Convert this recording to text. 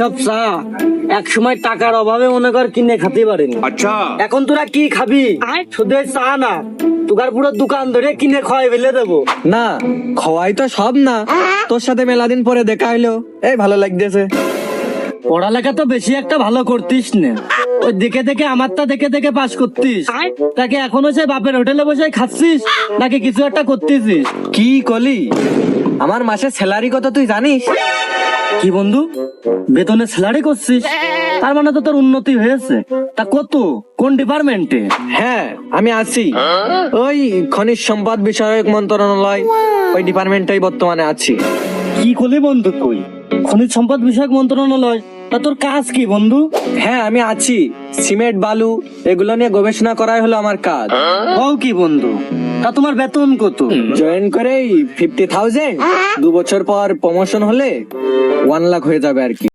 এইসব চা এক সময় টাকার অভাবে মনে কর কিনে খেতে পারিনি। अच्छा এখন তোরা কি খাবি? শুধু এই চা না, তোকার পুরো দোকান ধরে কিনে খাওয়াই ফেলে দেবো। না, খাওয়াই তো সব না, তোর সাথে মেলা দিন পরে দেখা হইলো, এই ভালো লাগতেছে। পড়ালেখা তো বেশি একটা ভালো করতিস না, ওই দেখে দেখে আমারটা দেখে দেখে পাস করতিস। তাকে এখনো সে বাপের হোটেলে বসে খাচ্ছিস নাকি কিছু একটা করতেছিস? কি কলি? আমার মাসের স্যালারি কত তুই জানিস? কি বন্ধু, বেতনে স্যালারি করছিস? তার মানে তো তোর উন্নতি হয়েছে। তা কত, কোন ডিপার্টমেন্টে? হ্যাঁ, আমি আছি ওই খনিজ সম্পদ বিষয়ক মন্ত্রণালয়, ওই ডিপার্টমেন্টটাই বর্তমানে আছি। কি করলি বন্ধু তুই? খনিজ সম্পদ বিষয়ক মন্ত্রণালয়? তা তোর কাজ কি বন্ধু? হ্যাঁ, আমি আছি, সিমেন্ট বালু এগুলো নিয়ে গবেষণা করাই হলো আমার কাজ। হও কি বন্ধু? তা তোমার বেতন কত? জয়েন করেই 50,000, 2 বছর পর প্রমোশন হলে 1 লাখ হয়ে যাবে আর কি।